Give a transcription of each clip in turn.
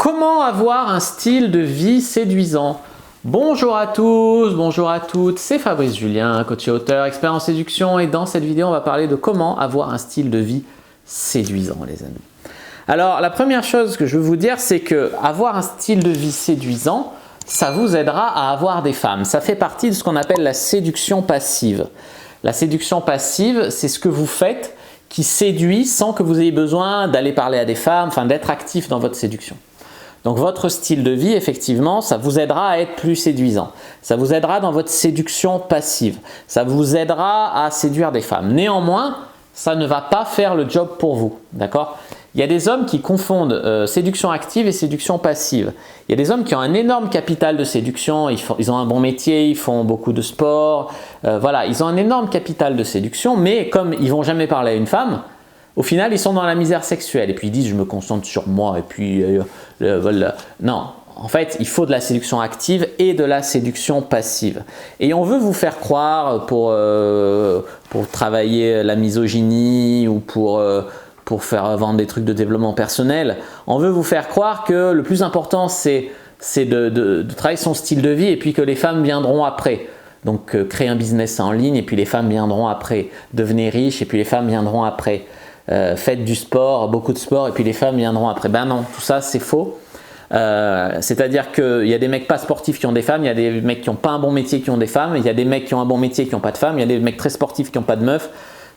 Comment avoir un style de vie séduisant? Bonjour à tous, bonjour à toutes, c'est Fabrice Julien, coach et auteur, expert en séduction, et dans cette vidéo on va parler de comment avoir un style de vie séduisant, les amis. Alors la première chose que je veux vous dire, c'est que avoir un style de vie séduisant, ça vous aidera à avoir des femmes. Ça fait partie de ce qu'on appelle la séduction passive. La séduction passive, c'est ce que vous faites qui séduit sans que vous ayez besoin d'aller parler à des femmes, enfin d'être actif dans votre séduction. Donc votre style de vie, effectivement, ça vous aidera à être plus séduisant. Ça vous aidera dans votre séduction passive. Ça vous aidera à séduire des femmes. Néanmoins, ça ne va pas faire le job pour vous. D'accord ? Il y a des hommes qui confondent séduction active et séduction passive. Il y a des hommes qui ont un énorme capital de séduction, ils ont un bon métier, ils font beaucoup de sport, voilà, ils ont un énorme capital de séduction, mais comme ils ne vont jamais parler à une femme, au final, ils sont dans la misère sexuelle et puis ils disent « je me concentre sur moi » et puis voilà. Non, en fait, il faut de la séduction active et de la séduction passive. Et on veut vous faire croire pour travailler la misogynie ou pour faire vendre des trucs de développement personnel, on veut vous faire croire que le plus important, c'est de travailler son style de vie et puis que les femmes viendront après. Donc, créer un business en ligne et puis les femmes viendront après. Devenez riche et puis les femmes viendront après. Faites du sport, beaucoup de sport et puis les femmes viendront après. Ben non, tout ça c'est faux. C'est-à-dire qu'il y a des mecs pas sportifs qui ont des femmes, il y a des mecs qui n'ont pas un bon métier qui ont des femmes, il y a des mecs qui ont un bon métier qui n'ont pas de femmes, il y a des mecs très sportifs qui n'ont pas de meufs.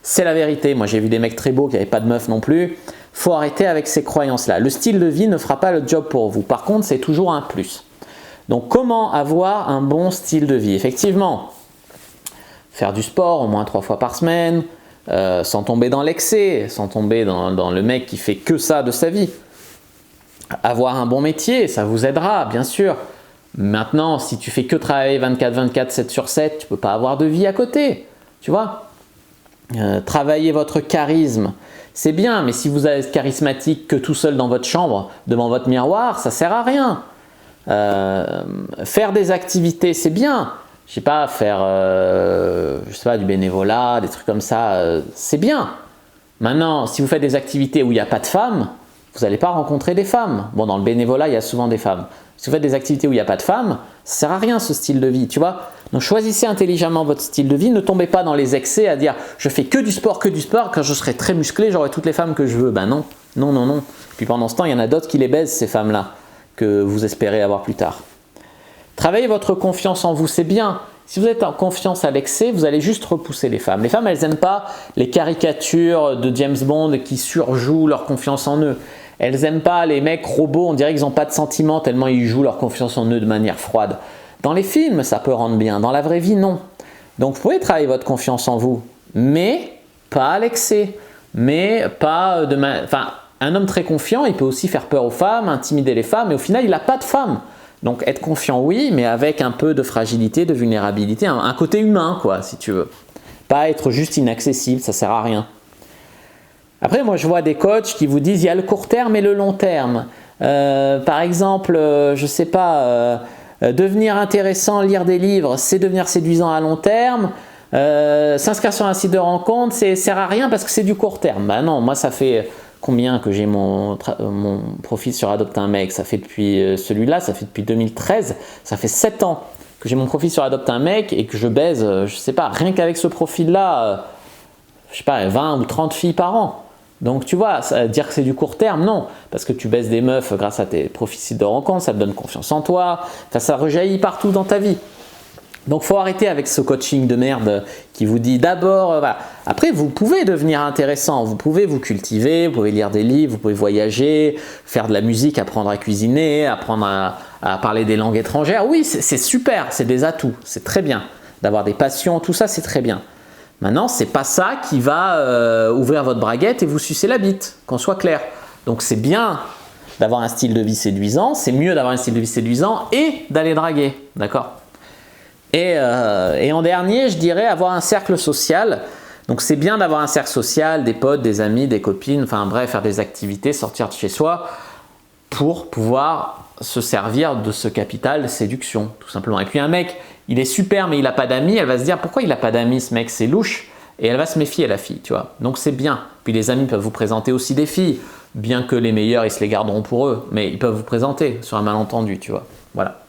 C'est la vérité. Moi j'ai vu des mecs très beaux qui n'avaient pas de meufs non plus. Faut arrêter avec ces croyances-là. Le style de vie ne fera pas le job pour vous. Par contre, c'est toujours un plus. Donc comment avoir un bon style de vie? Effectivement, faire du sport au moins 3 fois par semaine, sans tomber dans l'excès, sans tomber dans le mec qui fait que ça de sa vie. Avoir un bon métier, ça vous aidera, bien sûr. Maintenant, si tu fais que travailler 24/24, 7 sur 7, tu ne peux pas avoir de vie à côté. Tu vois, travailler votre charisme, c'est bien, mais si vous êtes charismatique que tout seul dans votre chambre, devant votre miroir, ça ne sert à rien. Faire des activités, c'est bien. Je sais pas, faire je sais pas, du bénévolat, des trucs comme ça, c'est bien. Maintenant, si vous faites des activités où il n'y a pas de femmes, vous n'allez pas rencontrer des femmes. Bon, dans le bénévolat, il y a souvent des femmes. Si vous faites des activités où il n'y a pas de femmes, ça ne sert à rien ce style de vie, tu vois. Donc choisissez intelligemment votre style de vie, ne tombez pas dans les excès à dire « je fais que du sport, quand je serai très musclé, j'aurai toutes les femmes que je veux ». Ben non, non, non, non. Puis pendant ce temps, il y en a d'autres qui les baisent, ces femmes-là, que vous espérez avoir plus tard. Travaillez votre confiance en vous, c'est bien. Si vous êtes en confiance à l'excès, vous allez juste repousser les femmes. Les femmes, elles n'aiment pas les caricatures de James Bond qui surjouent leur confiance en eux. Elles n'aiment pas les mecs robots, on dirait qu'ils n'ont pas de sentiments tellement ils jouent leur confiance en eux de manière froide. Dans les films, ça peut rendre bien. Dans la vraie vie, non. Donc, vous pouvez travailler votre confiance en vous, mais pas à l'excès. Mais pas enfin, un homme très confiant, il peut aussi faire peur aux femmes, intimider les femmes, et au final, il n'a pas de femme. Donc être confiant, oui, mais avec un peu de fragilité, de vulnérabilité, un côté humain, quoi, si tu veux. Pas être juste inaccessible, ça ne sert à rien. Après, moi, je vois des coachs qui vous disent il y a le court terme et le long terme. Par exemple, je ne sais pas, devenir intéressant, lire des livres, c'est devenir séduisant à long terme. S'inscrire sur un site de rencontre, ça ne sert à rien parce que c'est du court terme. Ben non, moi, ça fait... Combien que j'ai mon profil sur Adopte un mec? Ça fait depuis celui-là, ça fait depuis 2013, ça fait 7 ans que j'ai mon profil sur Adopte un mec et que je baise, je sais pas, rien qu'avec ce profil-là, je sais pas, 20 ou 30 filles par an. Donc tu vois, dire que c'est du court terme, non, parce que tu baises des meufs grâce à tes profils de rencontre, ça te donne confiance en toi, ça rejaillit partout dans ta vie. Donc, il faut arrêter avec ce coaching de merde qui vous dit d'abord, voilà. Après, vous pouvez devenir intéressant, vous pouvez vous cultiver, vous pouvez lire des livres, vous pouvez voyager, faire de la musique, apprendre à cuisiner, apprendre à parler des langues étrangères. Oui, c'est super, c'est des atouts, c'est très bien. D'avoir des passions, tout ça, c'est très bien. Maintenant, ce n'est pas ça qui va ouvrir votre braguette et vous sucer la bite, qu'on soit clair. Donc, c'est bien d'avoir un style de vie séduisant, c'est mieux d'avoir un style de vie séduisant et d'aller draguer, d'accord ? Et en dernier, je dirais avoir un cercle social. Donc c'est bien d'avoir un cercle social, des potes, des amis, des copines, enfin bref, faire des activités, sortir de chez soi pour pouvoir se servir de ce capital séduction, tout simplement. Et puis un mec, il est super mais il n'a pas d'amis, elle va se dire pourquoi il n'a pas d'amis ce mec, c'est louche. Et elle va se méfier la fille, tu vois. Donc c'est bien. Puis les amis peuvent vous présenter aussi des filles. bien que les meilleurs, ils se les garderont pour eux, mais ils peuvent vous présenter sur un malentendu, tu vois. Voilà.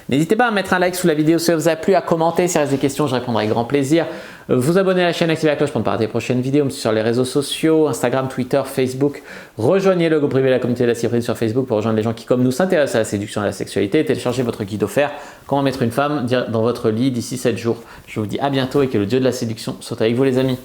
N'hésitez pas à mettre un like sous la vidéo si ça vous a plu, à commenter si reste des questions, je répondrai avec grand plaisir. Vous abonner à la chaîne, activer la cloche pour ne pas rater les prochaines vidéos, me suivre sur les réseaux sociaux, Instagram, Twitter, Facebook. Rejoignez le groupe privé de la communauté de la cyprine sur Facebook pour rejoindre les gens qui, comme nous, s'intéressent à la séduction et à la sexualité. Téléchargez votre guide offert Comment mettre une femme dans votre lit d'ici 7 jours. Je vous dis à bientôt et que le dieu de la séduction soit avec vous les amis.